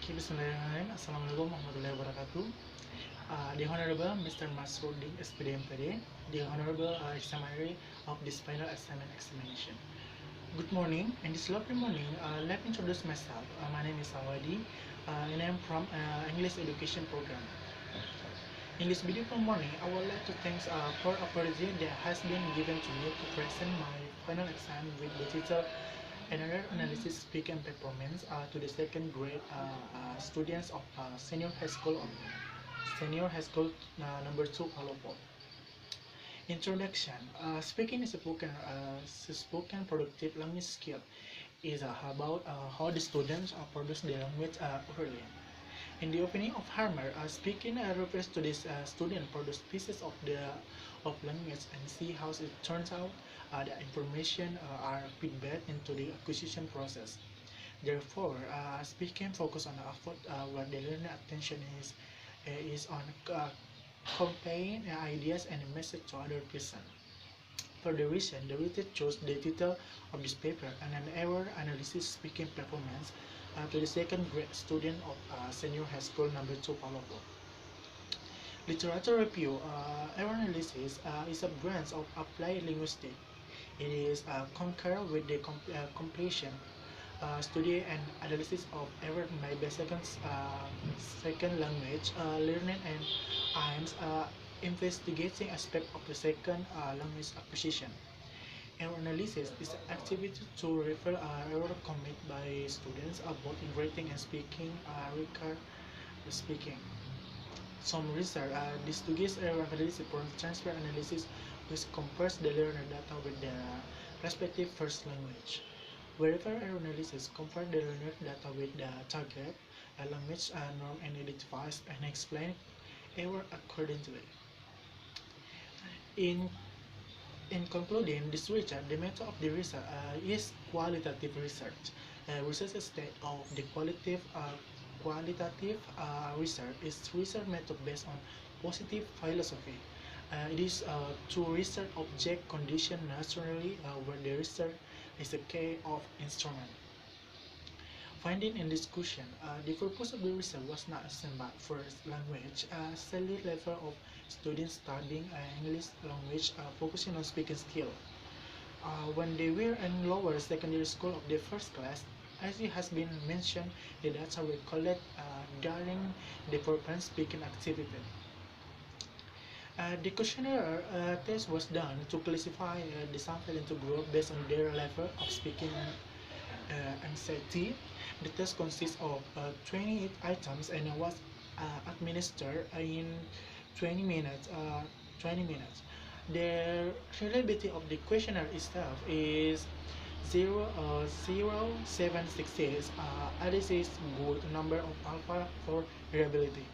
Okay, Bismillahirrahmanirrahim. Assalamualaikum warahmatullahi wabarakatuh. The Honorable Mr. Masrudi SPD MPD, the Honorable Examinee of this final assignment examination. Good morning. In this lovely morning, let me introduce myself. My name is SAHWADI, and I'm from English Education Program. In this beautiful morning, I would like to thank for opportunity that has been given to me to present my final exam with the title Another Analysis Speaking Performance to the second grade students of senior high school number 2 Palopor. Introduction. Speaking is a spoken productive language skill. Is about how the students produce their language early. In the opinion of Harmer, speaking refers to this student produce pieces of language and see how it turns out. The information are feedback into the acquisition process. Therefore, speaking focus on the effort where the learner attention is on conveying ideas and a message to other person. For the reason, the writer chose the title of this paper and an error analysis speaking performance to the second grade student of senior high school number 2 Palopo. Literature review. Error analysis is a branch of applied linguistics. It is concurrent with the completion, study and analysis of error made by second language learning and aims investigating aspect of the second language acquisition. Error analysis is an activity to refer error committed by students both in writing and speaking, record speaking. Some research, this Tugas error analysis for transfer analysis, which compares the learner data with the respective first language. Wherever error analysis compares the learner data with the target language norm and identifies and explains error accordingly. In concluding this research, the method of the research is qualitative research. Research state of the qualitative research is research method based on positive philosophy. It is to research object condition naturally where the research is a key of instrument. Finding and discussion. The purpose of the research was not about first language, study level of students studying English language focusing on speaking skill. When they were in lower secondary school of the first class, as it has been mentioned, the data were collected during the performance speaking activity. The questionnaire test was done to classify the sample into groups based on their level of speaking anxiety. The test consists of 28 items and was administered in 20 minutes. 20 minutes. The reliability of the questionnaire itself is 0.0766. This is good number of alpha for reliability.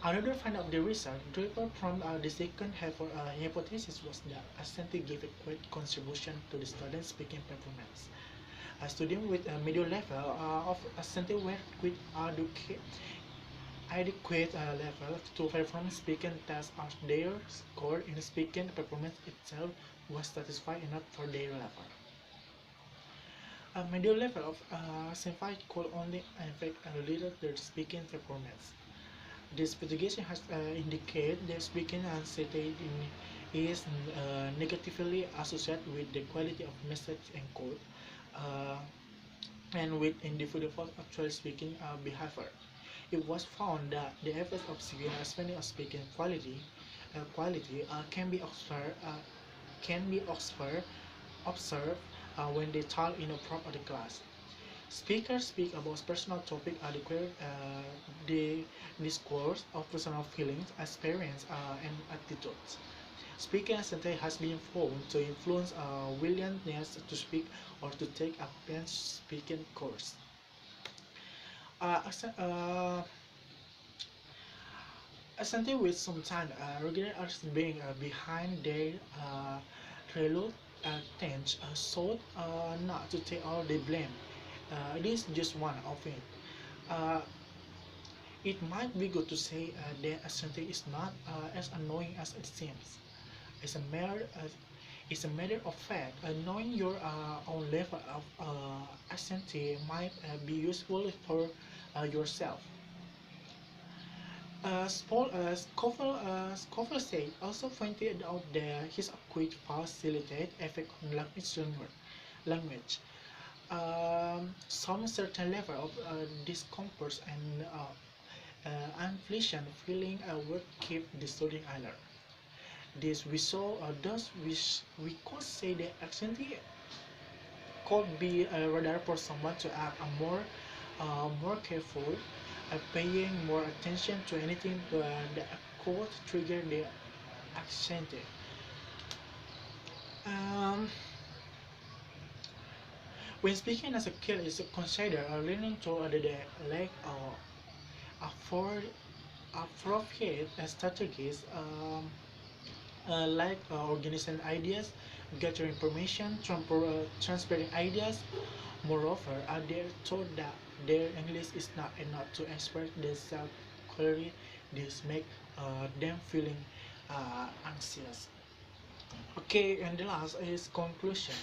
Another finding of the research derived from the second hypothesis was that assent gave a great contribution to the student speaking performance. A student with a middle level of assent were with adequate level to perform speaking tests as their score in speaking performance itself was satisfied enough for their level. A middle level of assent could only affect a little their speaking performance. This investigation has indicated that speaking anxiety is negatively associated with the quality of message encoded and with individual actual speaking behavior. It was found that the effects of severe spending of speaking quality can be observed when they talk in a prompt of the class. Speakers speak about personal topic adequate the discourse of personal feelings, experience, and attitudes. Speaking anxiety has been found to influence willingness to speak or to take a bench speaking course. Accent, Anxiety with some time regret as being behind their reluctance sought not to take all the blame. It is just one of it. Uh, it might be good to say that anxiety is not as annoying as it seems. It's a matter, of fact. Knowing your own level of anxiety might be useful for yourself. Scofield said also pointed out that his could facilitate effect on language. Some certain level of discomfort and inflation feeling would keep the student alert. This we saw thus we could say the activity could be rather for someone to act more careful, paying more attention to anything that could trigger the anxiety. Um, when speaking as a skill is considered learning to the like afford appropriate strategies organizing ideas, gathering information, transferring ideas. Moreover, they are told that their English is not enough to express themselves clearly. This make them feeling anxious. Okay, and the last is conclusion.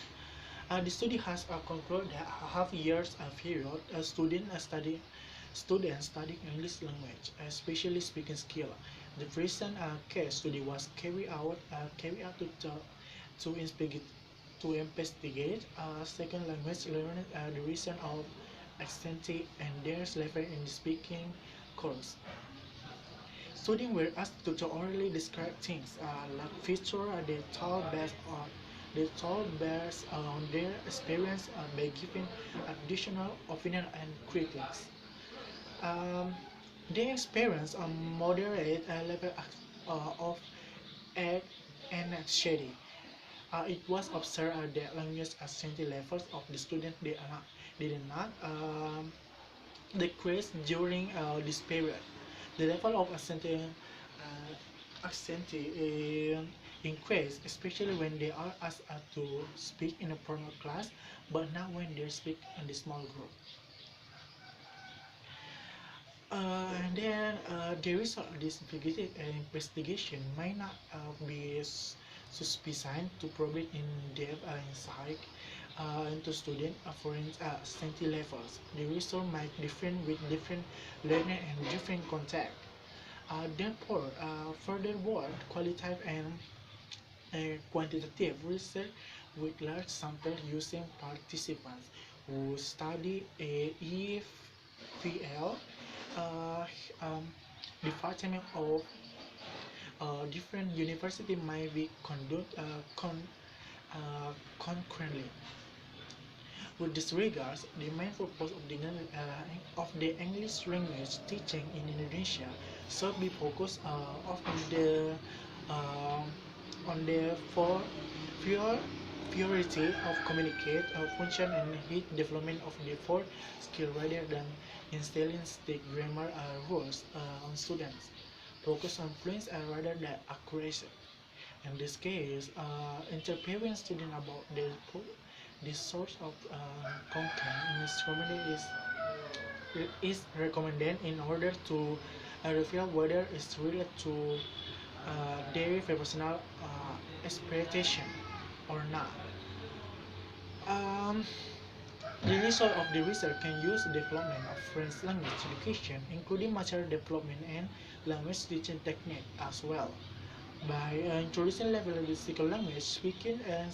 The study has concluded that a half years period, students studying English language, especially speaking skill. The recent case study was carried out to investigate second language learning, the reason of extensive and their level in the speaking course. Students were asked to orally describe things like feature they told based on their experience by giving additional opinion and critics. Um, they experience a moderate level of ed and anxiety. It was observed that language anxiety levels of the student did not decrease during this period. The level of increased, especially when they are asked to speak in a formal class, but not when they speak in the small group. And then the result of this investigation might not be sufficient to provide in-depth insight into student afferent study levels. The result might differ with different learner and different context. Therefore, furthermore, qualitative and quantitative research with large samples using participants who study a EFL uh, um, department of different university might be concurrently. With this regards, the main purpose of the English language teaching in Indonesia should be focused uh, on the pure purity of communicate function and hit development of the four skill rather than instilling strict grammar rules on students. Focus on fluency rather than accuracy. In this case, interviewing students about the source of content in instrument is recommended in order to reveal whether it's related to their professional expectation or not. Um, the result of the research can use development of French language education, including material development and language teaching technique as well. By introducing level linguistic language speaking and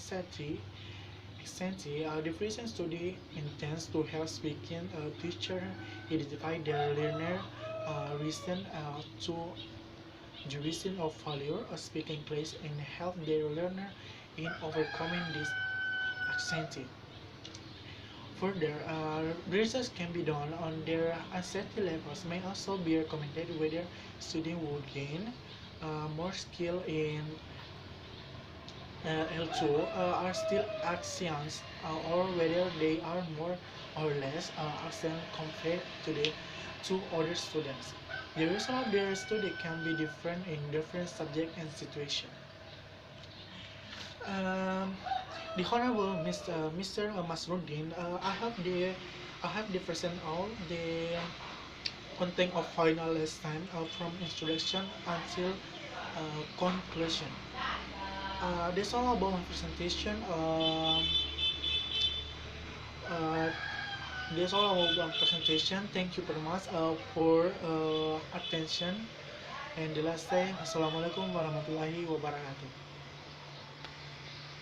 Extensively, the recent study intends to help speaking teachers identify their learner reason to the reason of failure of speaking class and help their learner in overcoming this anxiety. Further, research can be done on their anxiety levels may also be recommended whether students will gain more skill in L2 are still axioms or whether they are more or less axioms compared to the two other students. The result of their study can be different in different subjects and situations. Um, the Honorable Mr. Masruddin, I have the present all the content of final lesson from introduction until conclusion. That's all about my presentation. Uh, That's all about presentation. Thank you very much for attention. And the last time, Assalamualaikum warahmatullahi wabarakatuh.